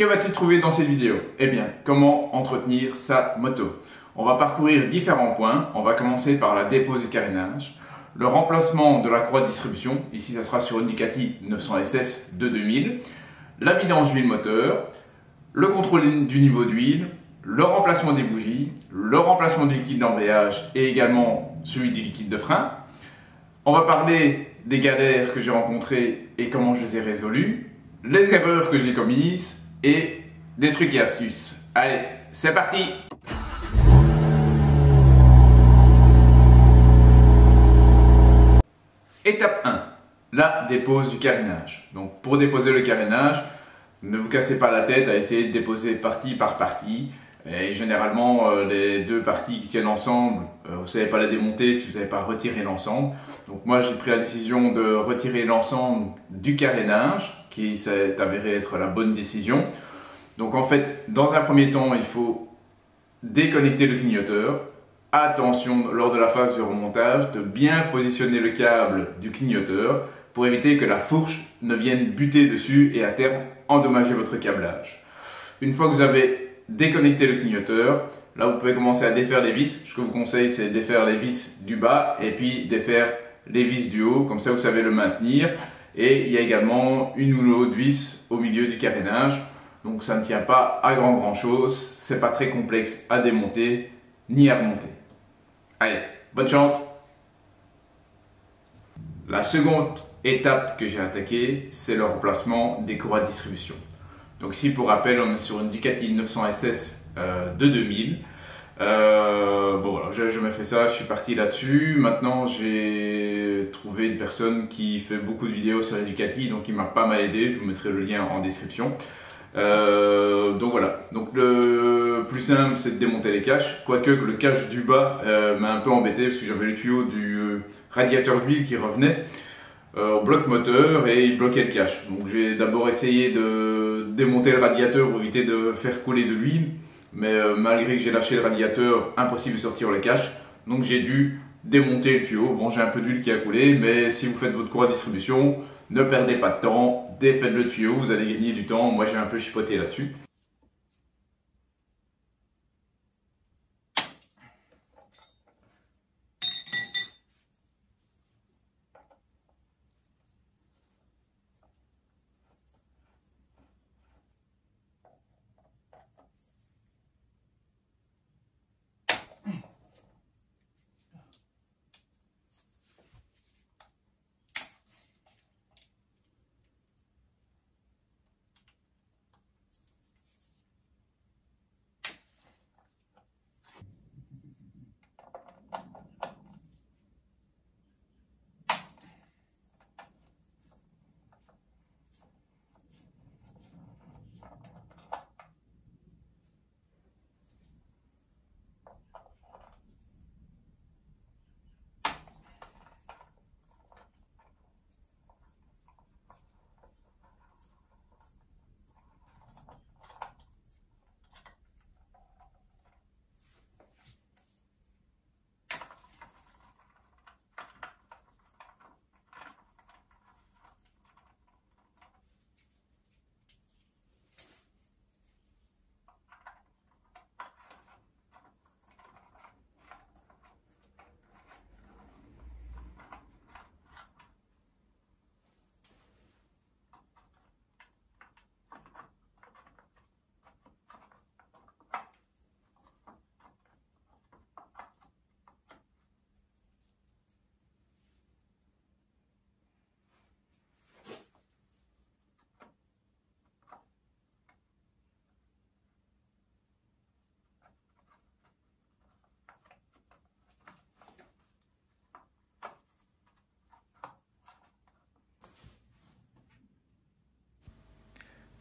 Que vas-tu trouver dans cette vidéo? Eh bien, comment entretenir sa moto? On va parcourir différents points. On va commencer par la dépose du carénage, le remplacement de la croix de distribution. Ici, ça sera sur une Ducati 900 SS de 2000. La vidange d'huile moteur, le contrôle du niveau d'huile, le remplacement des bougies, le remplacement du liquide d'embrayage et également celui du liquide de frein. On va parler des galères que j'ai rencontrées et comment je les ai résolues, les erreurs que j'ai commises et des trucs et astuces. Allez, c'est parti! Étape 1, la dépose du carénage. Donc pour déposer le carénage, ne vous cassez pas la tête à essayer de déposer partie par partie. Et généralement, les deux parties qui tiennent ensemble, vous ne savez pas les démonter si vous n'avez pas retiré l'ensemble. Donc moi, j'ai pris la décision de retirer l'ensemble du carénage, qui s'est avéré être la bonne décision. Donc en fait, dans un premier temps, il faut déconnecter le clignoteur. Attention, lors de la phase de remontage, de bien positionner le câble du clignoteur pour éviter que la fourche ne vienne buter dessus et à terme endommager votre câblage. Une fois que vous avez déconnecté le clignoteur, là vous pouvez commencer à défaire les vis. Ce que je vous conseille, c'est de défaire les vis du bas et puis défaire les vis du haut, comme ça vous savez le maintenir. Et il y a également une ou l'autre vis au milieu du carénage, donc ça ne tient pas à grand chose, c'est pas très complexe à démonter ni à remonter. Allez, bonne chance! La seconde étape que j'ai attaquée, c'est le remplacement des courroies de distribution. Donc ici, pour rappel, on est sur une Ducati 900 SS de 2000. Bon, voilà, j'ai jamais fait ça, je suis parti là-dessus. Maintenant, j'ai trouvé une personne qui fait beaucoup de vidéos sur la Ducati, donc il m'a pas mal aidé. Je vous mettrai le lien en description. Donc voilà, donc le plus simple c'est de démonter les caches, quoique le cache du bas m'a un peu embêté parce que j'avais le tuyau du radiateur d'huile qui revenait au bloc moteur et il bloquait le cache. Donc j'ai d'abord essayé de démonter le radiateur pour éviter de faire couler de l'huile, mais malgré que j'ai lâché le radiateur, impossible de sortir le cache, donc j'ai dû démonter le tuyau. Bon, j'ai un peu d'huile qui a coulé, mais si vous faites votre courroie de distribution, ne perdez pas de temps, défaites le tuyau, vous allez gagner du temps. Moi, j'ai un peu chipoté là-dessus.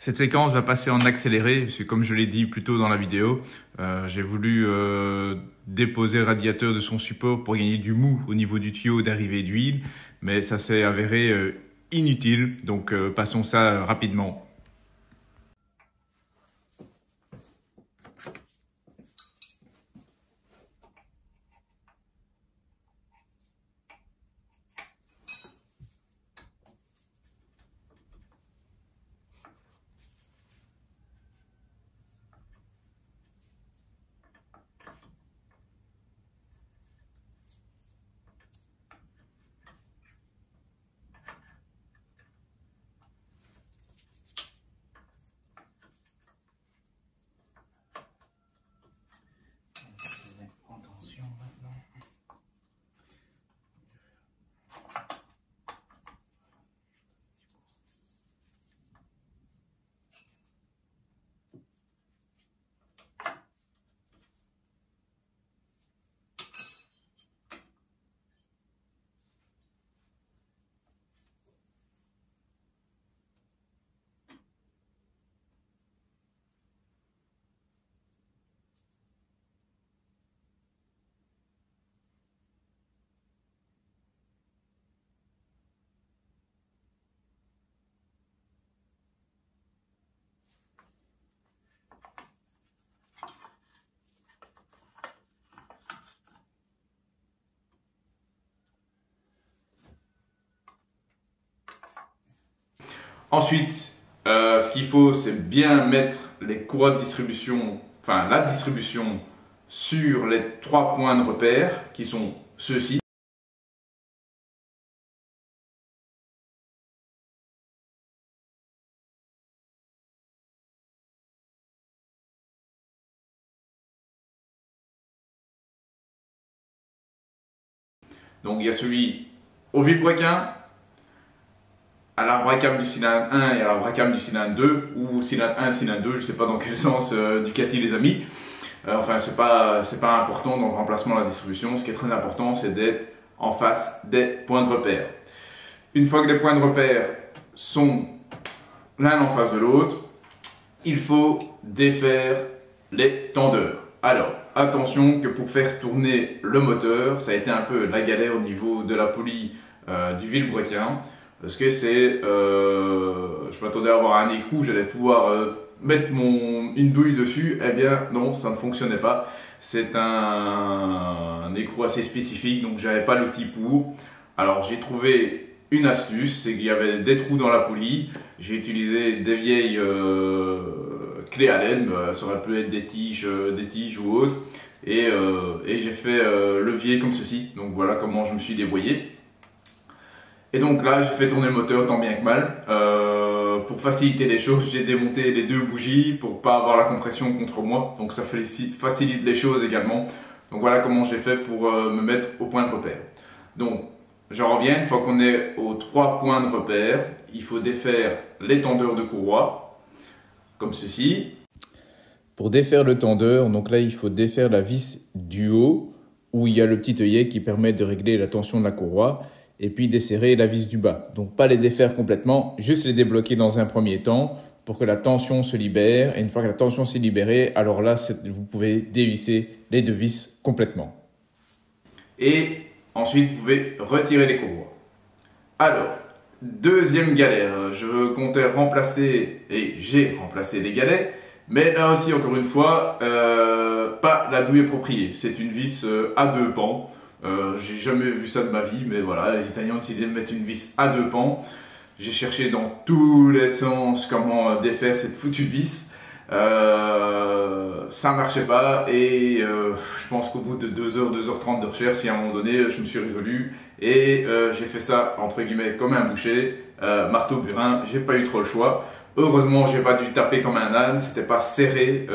Cette séquence va passer en accéléré, parce que comme je l'ai dit plus tôt dans la vidéo, j'ai voulu déposer le radiateur de son support pour gagner du mou au niveau du tuyau d'arrivée d'huile, mais ça s'est avéré inutile, donc passons ça rapidement. Ensuite, ce qu'il faut, c'est bien mettre les courroies de distribution, enfin la distribution sur les 3 points de repère qui sont ceux-ci. Donc il y a celui au vilebrequin, à l'arbre à cam du cylindre 1 et à l'arbre à cam du cylindre 2, ou cylindre 1, cylindre 2, je ne sais pas dans quel sens Ducati les a mis. Enfin, c'est pas important dans le remplacement de la distribution. Ce qui est très important, c'est d'être en face des points de repère. Une fois que les points de repère sont l'un en face de l'autre, il faut défaire les tendeurs. Alors, attention que pour faire tourner le moteur, ça a été un peu la galère au niveau de la poulie du vilebrequin. Parce que c'est, je m'attendais à avoir un écrou, j'allais pouvoir mettre une douille dessus. Eh bien non, ça ne fonctionnait pas. C'est un écrou assez spécifique, donc j'avais pas l'outil pour. Alors j'ai trouvé une astuce, c'est qu'il y avait des trous dans la poulie. J'ai utilisé des vieilles clés Allen, ça aurait pu être des tiges ou autre. Et j'ai fait levier comme ceci. Donc voilà comment je me suis débrouillé. Et donc là, j'ai fait tourner le moteur tant bien que mal. Pour faciliter les choses, j'ai démonté les 2 bougies pour pas avoir la compression contre moi. Donc ça facilite les choses également. Donc voilà comment j'ai fait pour me mettre au point de repère. Donc j'en reviens, une fois qu'on est aux 3 points de repère, il faut défaire les tendeurs de courroie, comme ceci. Pour défaire le tendeur, donc là il faut défaire la vis du haut, où il y a le petit œillet qui permet de régler la tension de la courroie. Et puis desserrer la vis du bas. Donc pas les défaire complètement, juste les débloquer dans un premier temps pour que la tension se libère. Et une fois que la tension s'est libérée, alors là, vous pouvez dévisser les 2 vis complètement. Et ensuite, vous pouvez retirer les courroies. Alors, deuxième galère, je comptais remplacer, et j'ai remplacé les galets, mais là aussi, encore une fois, pas la douille appropriée. C'est une vis à 2 pans. J'ai jamais vu ça de ma vie, mais voilà, les Italiens ont décidé de mettre une vis à 2 pans. J'ai cherché dans tous les sens comment défaire cette foutue vis. Ça marchait pas et je pense qu'au bout de 2h, 2h30 de recherche, à un moment donné, je me suis résolu et j'ai fait ça entre guillemets comme un boucher, marteau burin, j'ai pas eu trop le choix. Heureusement, j'ai pas dû taper comme un âne, c'était pas serré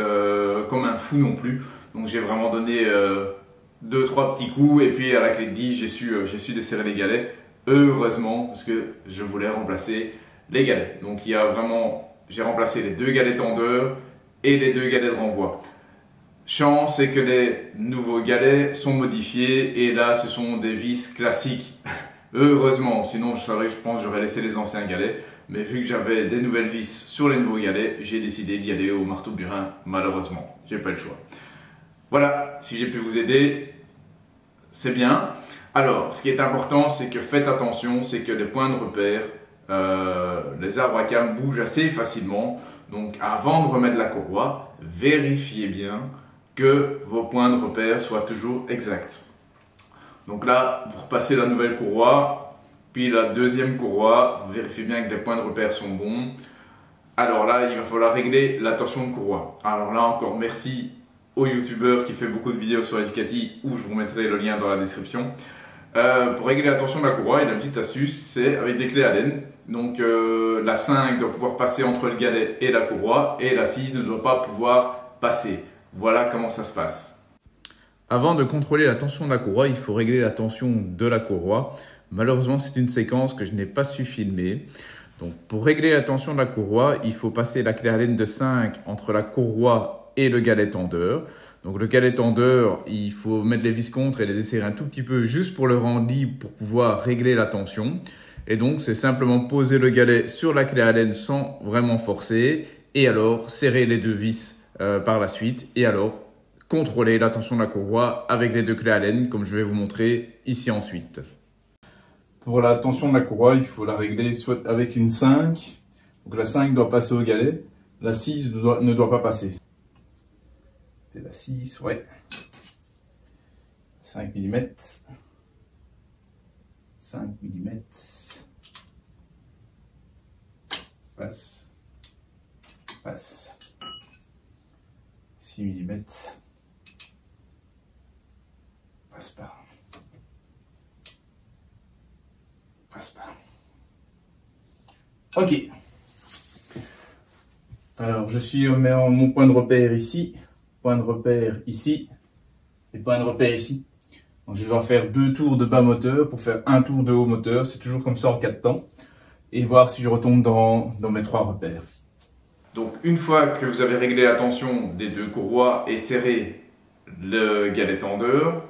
comme un fou non plus. Donc j'ai vraiment donné 2-3 petits coups et puis à la clé de 10 j'ai su desserrer les galets, heureusement, parce que je voulais remplacer les galets. Donc j'ai remplacé les 2 galets tendeurs et les 2 galets de renvoi. Chance, c'est que les nouveaux galets sont modifiés et là ce sont des vis classiques, heureusement, sinon je pense que j'aurais laissé les anciens galets. Mais vu que j'avais des nouvelles vis sur les nouveaux galets, j'ai décidé d'y aller au marteau burin, malheureusement, j'ai pas le choix. Voilà, si j'ai pu vous aider, c'est bien. Alors, ce qui est important, c'est que faites attention, c'est que les points de repère, les arbres à cam bougent assez facilement. Donc, avant de remettre la courroie, vérifiez bien que vos points de repère soient toujours exacts. Donc là, vous repassez la nouvelle courroie, puis la deuxième courroie, vérifiez bien que les points de repère sont bons. Alors là, il va falloir régler la tension de courroie. Alors là encore, merci au youtubeur qui fait beaucoup de vidéos sur la Ducati, où je vous mettrai le lien dans la description. Pour régler la tension de la courroie, il y a une petite astuce, c'est avec des clés Allen. Donc la 5 doit pouvoir passer entre le galet et la courroie, et la 6 ne doit pas pouvoir passer. Voilà comment ça se passe. Avant de contrôler la tension de la courroie, il faut régler la tension de la courroie. Malheureusement, c'est une séquence que je n'ai pas su filmer. Donc pour régler la tension de la courroie, il faut passer la clé Allen de 5 entre la courroie et le galet tendeur. Donc le galet tendeur, il faut mettre les vis contre et les desserrer un tout petit peu juste pour le rendre libre pour pouvoir régler la tension. Et donc c'est simplement poser le galet sur la clé Allen sans vraiment forcer et alors serrer les 2 vis par la suite et alors contrôler la tension de la courroie avec les 2 clés Allen comme je vais vous montrer ici ensuite. Pour la tension de la courroie, il faut la régler soit avec une 5, donc la 5 doit passer au galet, la 6 ne doit pas passer. C'est la 6, ouais. 5 mm. 5 mm. passe, passe, 6 mm, passe pas, passe pas. Ok. Alors je suis mon point de repère ici, point de repère ici, et point de repère ici. Donc, je vais en faire 2 tours de bas moteur pour faire un tour de haut moteur. C'est toujours comme ça en 4 temps. Et voir si je retombe dans mes 3 repères. Donc une fois que vous avez réglé la tension des 2 courroies et serré le galet tendeur,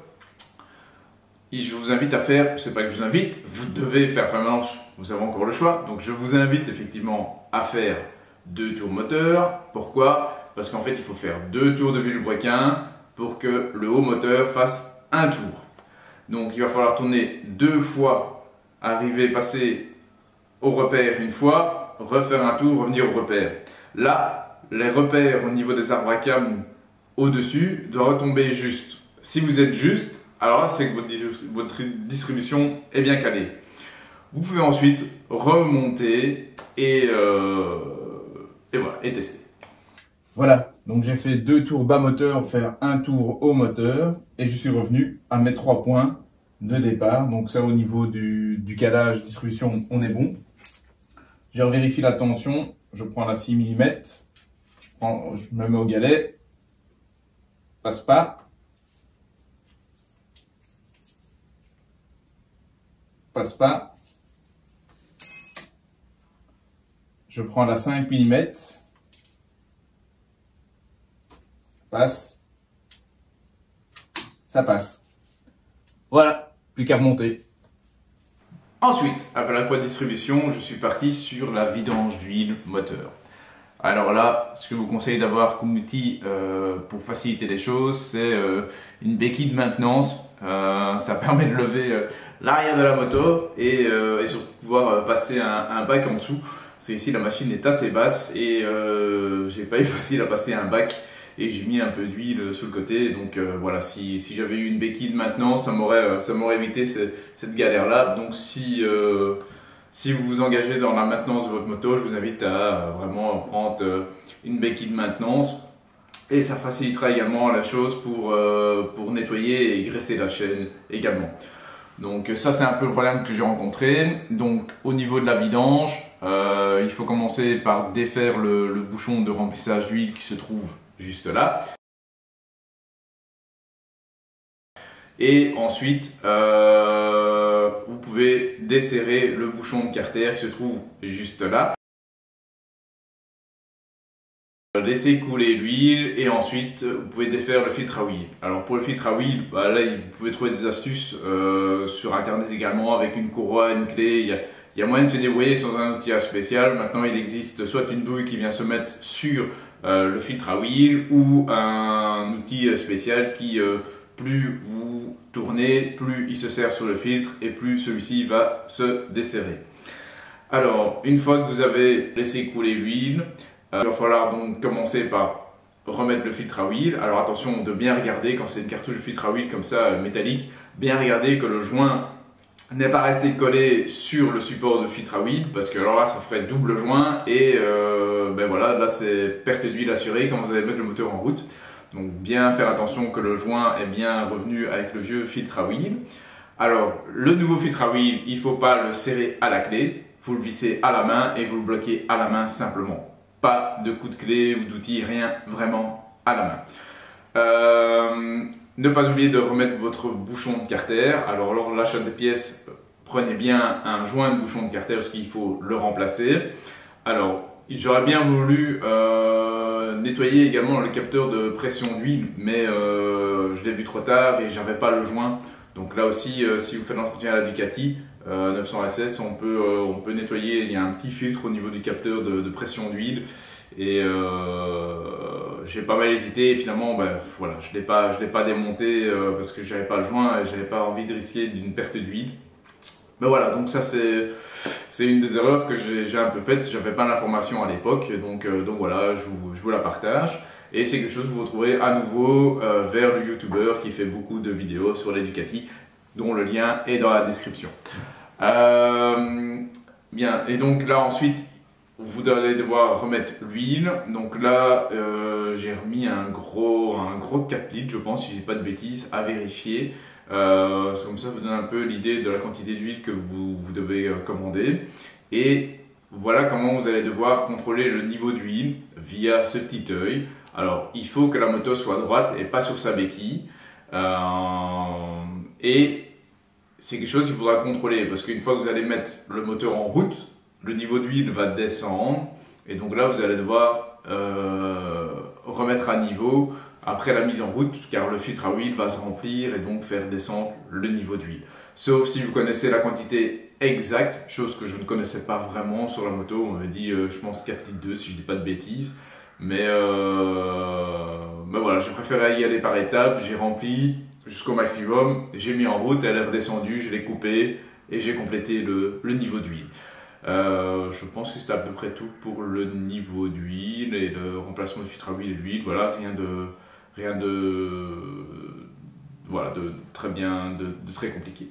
je vous invite à faire, c'est pas que je vous invite, vous devez faire, enfin maintenant vous avez encore le choix, donc je vous invite effectivement à faire 2 tours moteur. Pourquoi? Parce qu'en fait il faut faire 2 tours de vilebrequin pour que le haut moteur fasse un tour. Donc il va falloir tourner 2 fois, arriver, passer au repère une fois, refaire un tour, revenir au repère. Là, les repères au niveau des arbres à cames au-dessus doivent retomber juste. Si vous êtes juste, alors là c'est que votre distribution est bien calée. Vous pouvez ensuite remonter et voilà, et tester. Voilà, donc j'ai fait 2 tours bas moteur, faire un tour haut moteur, et je suis revenu à mes 3 points de départ. Donc ça, au niveau du calage, distribution, on est bon. Je vérifie la tension, je prends la 6 mm, je me mets au galet, passe pas, passe pas, je prends la 5 mm, passe, ça passe. Voilà, plus qu'à remonter. Ensuite, après la poids de distribution, je suis parti sur la vidange d'huile moteur. Alors là, ce que je vous conseille d'avoir comme outil pour faciliter les choses, c'est une béquille de maintenance. Ça permet de lever l'arrière de la moto et surtout pouvoir passer un bac en dessous. Parce qu'ici la machine est assez basse et j'ai pas eu facile à passer un bac. Et j'ai mis un peu d'huile sur le côté, donc voilà, si j'avais eu une béquille de maintenance, ça m'aurait évité cette galère là. Donc si vous vous engagez dans la maintenance de votre moto, je vous invite à vraiment prendre une béquille de maintenance, et ça facilitera également la chose pour nettoyer et graisser la chaîne également. Donc ça c'est un peu le problème que j'ai rencontré. Donc au niveau de la vidange, il faut commencer par défaire le bouchon de remplissage d'huile qui se trouve juste là. Et ensuite, vous pouvez desserrer le bouchon de carter qui se trouve juste là. Laissez couler l'huile et ensuite vous pouvez défaire le filtre à huile. Alors pour le filtre à huile, bah là vous pouvez trouver des astuces sur internet également, avec une courroie, une clé. Il y a moyen de se débrouiller sans un outillage spécial. Maintenant il existe soit une douille qui vient se mettre sur le filtre à huile, ou un outil spécial qui plus vous tournez, plus il se serre sur le filtre et plus celui-ci va se desserrer. Alors une fois que vous avez laissé couler l'huile, il va falloir donc commencer par remettre le filtre à huile. Alors attention de bien regarder, quand c'est une cartouche de filtre à huile comme ça métallique, bien regarder que le joint n'est pas resté collé sur le support de filtre à huile, parce que alors là ça ferait double joint et ben voilà, là c'est perte d'huile assurée quand vous allez mettre le moteur en route. Donc bien faire attention que le joint est bien revenu avec le vieux filtre à huile. Alors le nouveau filtre à huile, il ne faut pas le serrer à la clé, vous le vissez à la main et vous le bloquez à la main simplement. Pas de coup de clé ou d'outil, rien, vraiment à la main. Ne pas oublier de remettre votre bouchon de carter. Alors lors de l'achat des pièces, prenez bien un joint de bouchon de carter parce qu'il faut le remplacer. Alors j'aurais bien voulu nettoyer également le capteur de pression d'huile, mais je l'ai vu trop tard et j'avais pas le joint. Donc là aussi, si vous faites l'entretien à la Ducati 900 SS, on peut nettoyer. Il y a un petit filtre au niveau du capteur de pression d'huile. Et j'ai pas mal hésité et finalement ben, voilà, je l'ai pas démonté parce que j'avais pas le joint et j'avais pas envie de risquer d'une perte d'huile. Mais voilà, donc ça c'est une des erreurs que j'ai un peu faites. J'avais pas l'information à l'époque, donc voilà, je vous la partage. Et c'est quelque chose que vous retrouverez à nouveau vers le youtubeur qui fait beaucoup de vidéos sur les Ducati, dont le lien est dans la description. Bien, et donc là ensuite, vous allez devoir remettre l'huile. Donc là, j'ai remis un gros 4 litres, je pense, si je dis pas de bêtises, à vérifier. C'est comme ça, ça vous donne un peu l'idée de la quantité d'huile que vous devez commander. Et voilà comment vous allez devoir contrôler le niveau d'huile via ce petit œil. Alors, il faut que la moto soit droite et pas sur sa béquille. Et c'est quelque chose qu'il faudra contrôler parce qu'une fois que vous allez mettre le moteur en route, le niveau d'huile va descendre. Et donc là, vous allez devoir remettre à niveau après la mise en route, car le filtre à huile va se remplir et donc faire descendre le niveau d'huile. Sauf si vous connaissez la quantité exacte, chose que je ne connaissais pas vraiment sur la moto. On m'avait dit, je pense 4 litres 2 si je dis pas de bêtises. Mais voilà, j'ai préféré y aller par étapes. J'ai rempli jusqu'au maximum, j'ai mis en route, elle est redescendue, je l'ai coupée et j'ai complété le niveau d'huile. Je pense que c'était à peu près tout pour le niveau d'huile et le remplacement de filtre à huile et d'huile. Voilà, rien de très compliqué.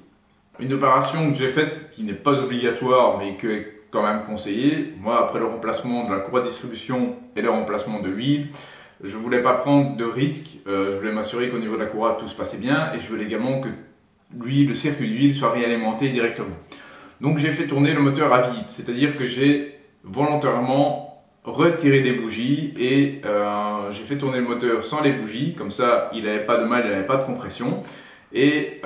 Une opération que j'ai faite qui n'est pas obligatoire mais qui est quand même conseillée. Moi, après le remplacement de la courroie de distribution et le remplacement de l'huile, je voulais pas prendre de risque. Je voulais m'assurer qu'au niveau de la courroie tout se passait bien et je voulais également que le circuit d'huile soit réalimenté directement. Donc j'ai fait tourner le moteur à vide, c'est-à-dire que j'ai volontairement retiré des bougies et j'ai fait tourner le moteur sans les bougies, comme ça il n'avait pas de mal, il n'avait pas de compression. Et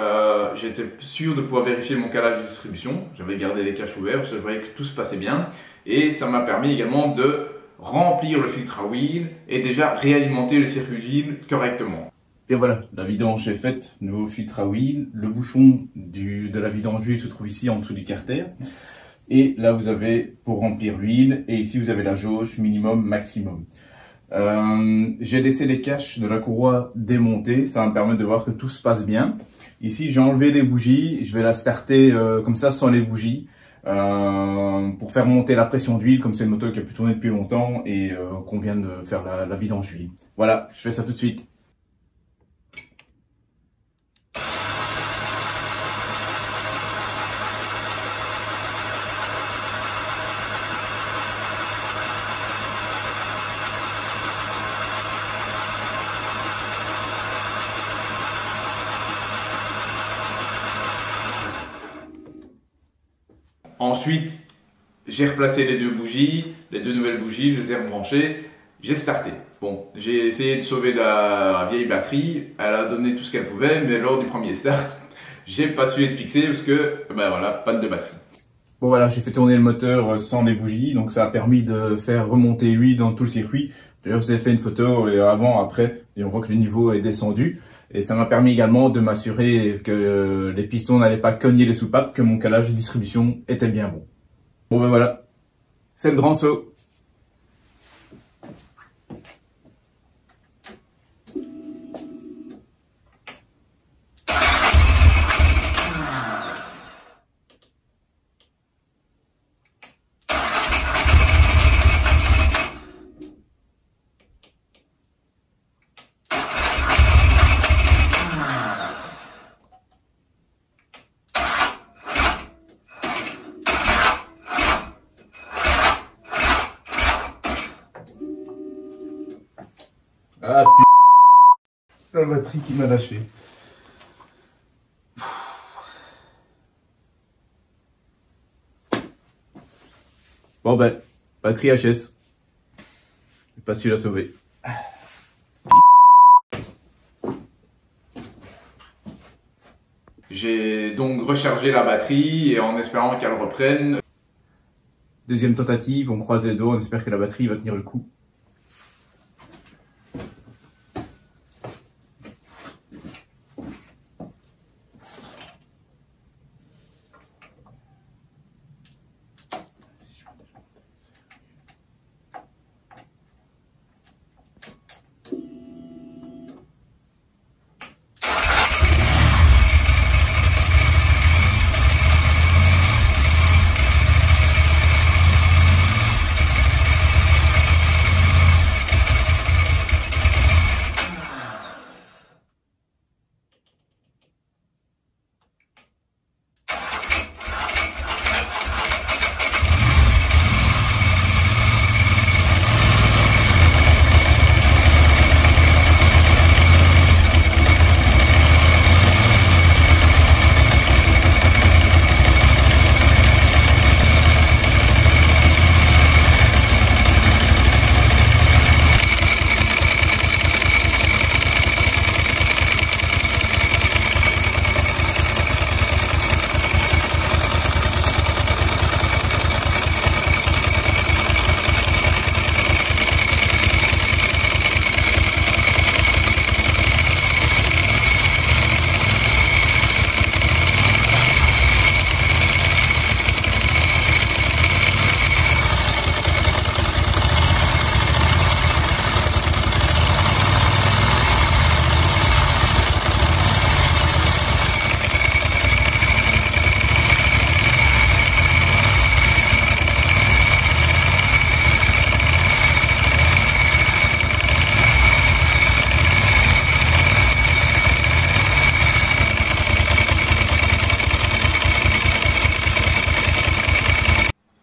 j'étais sûr de pouvoir vérifier mon calage de distribution. J'avais gardé les caches ouverts parce que je voyais que tout se passait bien. Et ça m'a permis également de remplir le filtre à huile et déjà réalimenter le circuit d'huile correctement. Et voilà, la vidange est faite, nouveau filtre à huile. Le bouchon de la vidange d'huile se trouve ici en dessous du carter. Et là vous avez pour remplir l'huile et ici vous avez la jauge minimum, maximum. J'ai laissé les caches de la courroie démontées, ça va me permettre de voir que tout se passe bien. Ici j'ai enlevé les bougies, je vais la starter comme ça sans les bougies pour faire monter la pression d'huile, comme c'est une moto qui a pu tourner depuis longtemps et qu'on vient de faire la vidange d'huile. Voilà, je fais ça tout de suite. Ensuite, j'ai replacé les deux bougies, les deux nouvelles bougies, je les ai rebranchées, j'ai starté. Bon, j'ai essayé de sauver la vieille batterie, elle a donné tout ce qu'elle pouvait, mais lors du premier start, j'ai pas su être fixé parce que, ben voilà, panne de batterie. Bon voilà, j'ai fait tourner le moteur sans les bougies, donc ça a permis de faire remonter l'huile dans tout le circuit. D'ailleurs, je vous ai fait une photo avant, après, et on voit que le niveau est descendu. Et ça m'a permis également de m'assurer que les pistons n'allaient pas cogner les soupapes, que mon calage de distribution était bien bon. Bon ben voilà, c'est le grand saut. Ah putain, la batterie qui m'a lâché. Bon ben, batterie HS. J'ai pas su la sauver. J'ai donc rechargé la batterie et en espérant qu'elle reprenne. Deuxième tentative, on croise les doigts, on espère que la batterie va tenir le coup.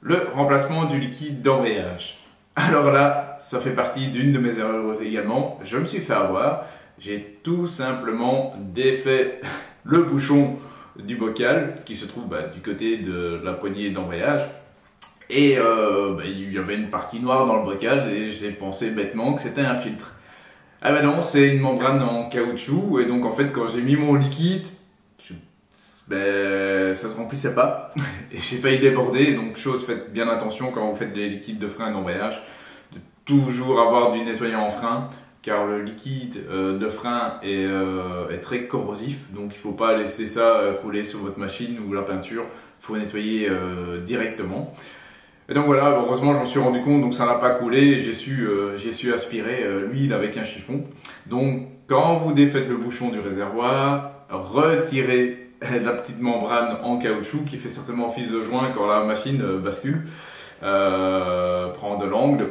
Le remplacement du liquide d'embrayage. Alors là, ça fait partie d'une de mes erreurs également. Je me suis fait avoir. J'ai tout simplement défait le bouchon du bocal qui se trouve du côté de la poignée d'embrayage. Et il y avait une partie noire dans le bocal et j'ai pensé bêtement que c'était un filtre. Ah ben non, c'est une membrane en caoutchouc et donc en fait quand j'ai mis mon liquide, ça se remplissait pas et j'ai failli déborder. Donc faites bien attention quand vous faites des liquides de frein d'embrayage, de toujours avoir du nettoyant en frein car le liquide de frein est très corrosif, donc il ne faut pas laisser ça couler sur votre machine ou la peinture, il faut nettoyer directement. Et donc voilà, heureusement j'en suis rendu compte, donc ça n'a pas coulé, j'ai su aspirer l'huile avec un chiffon. Donc quand vous défaites le bouchon du réservoir, retirez la petite membrane en caoutchouc qui fait certainement office de joint quand la machine bascule, prend de l'angle.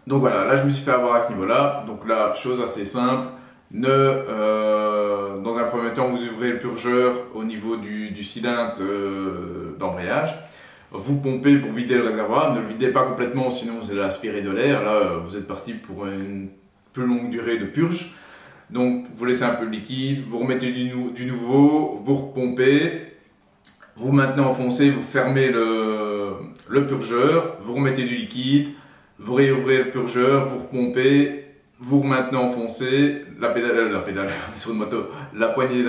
Donc voilà, là je me suis fait avoir à ce niveau-là. Donc là, chose assez simple, dans un premier temps vous ouvrez le purgeur au niveau du cylindre d'embrayage. Vous pompez pour vider le réservoir, ne le videz pas complètement sinon vous allez aspirer de l'air, là vous êtes parti pour une plus longue durée de purge. Donc vous laissez un peu de liquide, vous remettez du nouveau, vous repompez, vous maintenez enfoncé, vous fermez le purgeur, vous remettez du liquide, vous réouvrez le purgeur, vous repompez, vous maintenez enfoncé, la pédale sur une moto, la poignée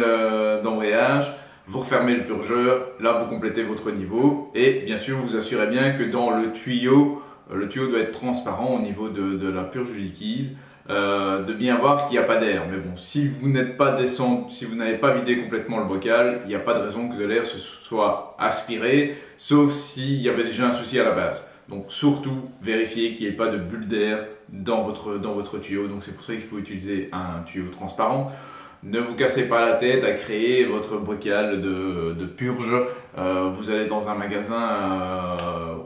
d'embrayage. Vous refermez le purgeur, là vous complétez votre niveau et bien sûr vous assurez bien que dans le tuyau doit être transparent au niveau de la purge du liquide, de bien voir qu'il n'y a pas d'air. Mais bon, si vous n'êtes pas descendu, si vous n'avez pas vidé complètement le bocal, il n'y a pas de raison que de l'air se soit aspiré, sauf s'il y avait déjà un souci à la base. Donc surtout vérifiez qu'il n'y ait pas de bulle d'air dans votre tuyau, donc c'est pour ça qu'il faut utiliser un tuyau transparent. Ne vous cassez pas la tête à créer votre bocal de purge. Vous allez dans un magasin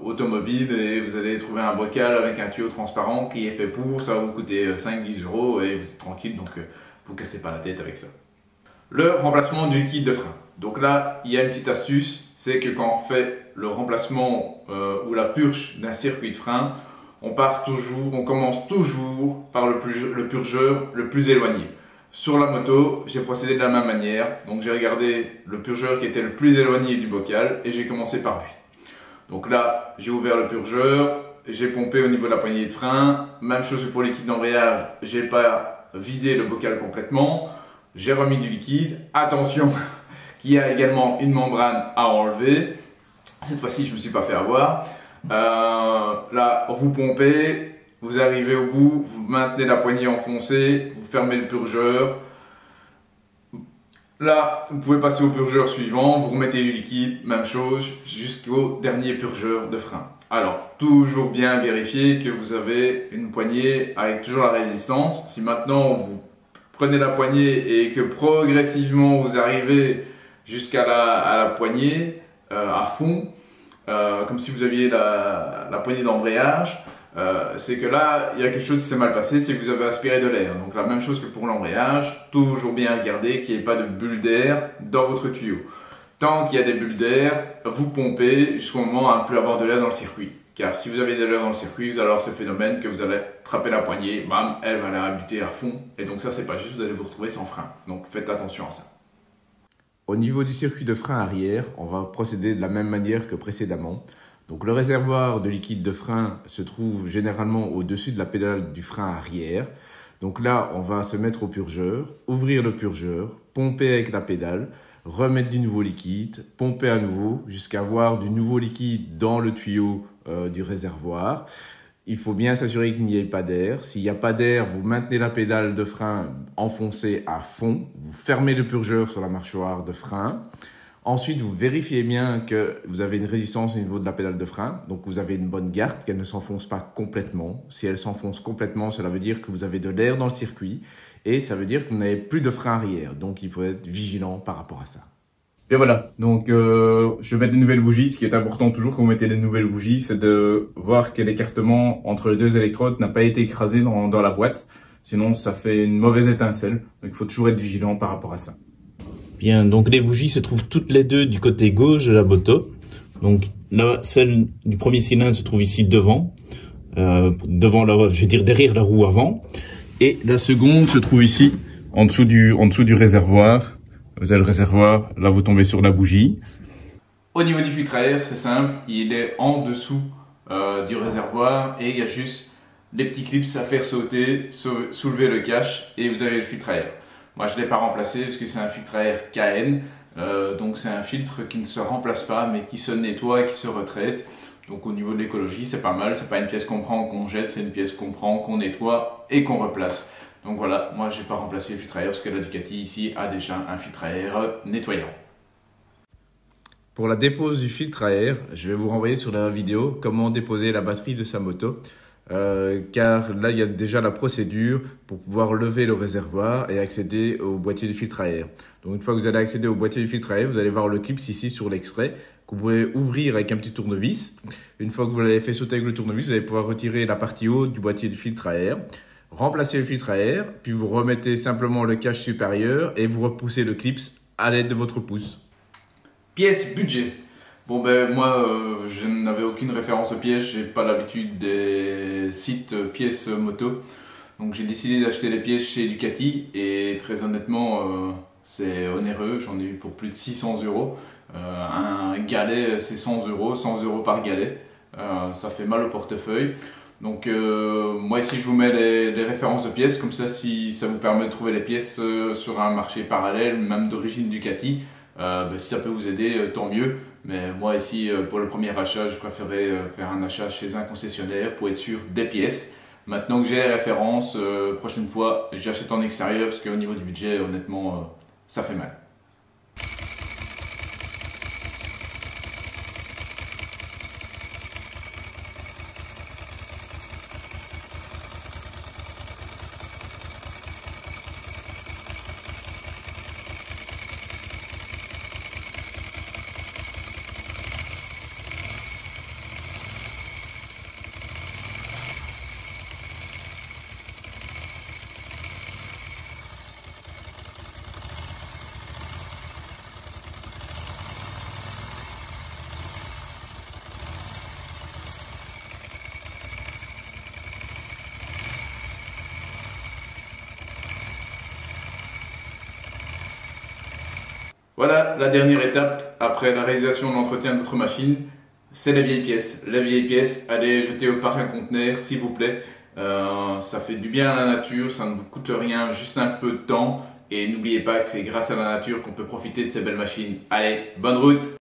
automobile et vous allez trouver un bocal avec un tuyau transparent qui est fait pour, ça va vous coûter 5-10 € et vous êtes tranquille, donc vous cassez pas la tête avec ça. Le remplacement du liquide de frein. Donc là, il y a une petite astuce, c'est que quand on fait le remplacement ou la purge d'un circuit de frein, on commence toujours par le purgeur le plus éloigné. Sur la moto, j'ai procédé de la même manière, donc j'ai regardé le purgeur qui était le plus éloigné du bocal et j'ai commencé par lui. Donc là, j'ai ouvert le purgeur, j'ai pompé au niveau de la poignée de frein, même chose pour le liquide d'embrayage, j'ai pas vidé le bocal complètement, j'ai remis du liquide, attention qu'il y a également une membrane à enlever, cette fois-ci je ne me suis pas fait avoir, là vous pompez, vous arrivez au bout, vous maintenez la poignée enfoncée, vous fermez le purgeur. Là, vous pouvez passer au purgeur suivant, vous remettez du liquide, même chose, jusqu'au dernier purgeur de frein. Alors, toujours bien vérifier que vous avez une poignée avec toujours la résistance. Si maintenant vous prenez la poignée et que progressivement vous arrivez jusqu'à la poignée à fond, comme si vous aviez la poignée d'embrayage, c'est que là, il y a quelque chose qui s'est mal passé, c'est que vous avez aspiré de l'air. Donc la même chose que pour l'embrayage, toujours bien regarder qu'il n'y ait pas de bulle d'air dans votre tuyau. Tant qu'il y a des bulles d'air, vous pompez jusqu'au moment à ne plus avoir de l'air dans le circuit. Car si vous avez de l'air dans le circuit, vous allez avoir ce phénomène que vous allez attraper la poignée, bam, elle va la buter à fond. Et donc ça, c'est pas juste, vous allez vous retrouver sans frein. Donc faites attention à ça. Au niveau du circuit de frein arrière, on va procéder de la même manière que précédemment. Donc le réservoir de liquide de frein se trouve généralement au-dessus de la pédale du frein arrière. Donc là, on va se mettre au purgeur, ouvrir le purgeur, pomper avec la pédale, remettre du nouveau liquide, pomper à nouveau jusqu'à avoir du nouveau liquide dans le tuyau du réservoir. Il faut bien s'assurer qu'il n'y ait pas d'air. S'il n'y a pas d'air, vous maintenez la pédale de frein enfoncée à fond, vous fermez le purgeur sur la mâchoire de frein. Ensuite, vous vérifiez bien que vous avez une résistance au niveau de la pédale de frein. Donc, vous avez une bonne garde, qu'elle ne s'enfonce pas complètement. Si elle s'enfonce complètement, cela veut dire que vous avez de l'air dans le circuit. Et ça veut dire que vous n'avez plus de frein arrière. Donc, il faut être vigilant par rapport à ça. Et voilà, donc je vais mettre des nouvelles bougies. Ce qui est important toujours quand vous mettez des nouvelles bougies, c'est de voir que l'écartement entre les deux électrodes n'a pas été écrasé dans la boîte. Sinon, ça fait une mauvaise étincelle. Donc, il faut toujours être vigilant par rapport à ça. Bien, donc les bougies se trouvent toutes les deux du côté gauche de la moto. Donc celle du premier cylindre se trouve ici devant, je veux dire derrière la roue avant. Et la seconde se trouve ici, en dessous du réservoir. Vous avez le réservoir, là vous tombez sur la bougie. Au niveau du filtre à air, c'est simple, il est en dessous du réservoir et il y a juste les petits clips à faire sauter, soulever le cache et vous avez le filtre à air. Moi je ne l'ai pas remplacé parce que c'est un filtre à air KN, donc c'est un filtre qui ne se remplace pas mais qui se nettoie et qui se retraite. Donc au niveau de l'écologie c'est pas mal, c'est pas une pièce qu'on prend, qu'on jette, c'est une pièce qu'on prend, qu'on nettoie et qu'on replace. Donc voilà, moi j'ai pas remplacé le filtre à air parce que la Ducati ici a déjà un filtre à air nettoyant. Pour la dépose du filtre à air, je vais vous renvoyer sur la vidéo comment déposer la batterie de sa moto. Car là il y a déjà la procédure pour pouvoir lever le réservoir et accéder au boîtier du filtre à air. Donc une fois que vous allez accéder au boîtier du filtre à air, vous allez voir le clip ici sur l'extrait que vous pouvez ouvrir avec un petit tournevis. Une fois que vous l'avez fait sauter avec le tournevis, vous allez pouvoir retirer la partie haute du boîtier du filtre à air, remplacer le filtre à air, puis vous remettez simplement le cache supérieur et vous repoussez le clip à l'aide de votre pouce. Pièce budget. Bon ben moi je n'avais aucune référence de pièces, j'ai pas l'habitude des sites pièces moto. Donc j'ai décidé d'acheter les pièces chez Ducati et très honnêtement c'est onéreux, j'en ai eu pour plus de 600 €. Un galet c'est 100 €, 100 € par galet, ça fait mal au portefeuille. Donc moi ici je vous mets les références de pièces, comme ça si ça vous permet de trouver les pièces sur un marché parallèle, même d'origine Ducati, si ça peut vous aider tant mieux. Mais moi ici pour le premier achat je préférais faire un achat chez un concessionnaire pour être sûr des pièces. Maintenant que j'ai les références, prochaine fois j'achète en extérieur parce qu'au niveau du budget honnêtement ça fait mal. Voilà, la dernière étape après la réalisation de l'entretien de votre machine, c'est les vieilles pièces. Les vieilles pièces, allez jeter au parc un conteneur s'il vous plaît. Ça fait du bien à la nature, ça ne vous coûte rien, juste un peu de temps. Et n'oubliez pas que c'est grâce à la nature qu'on peut profiter de ces belles machines. Allez, bonne route!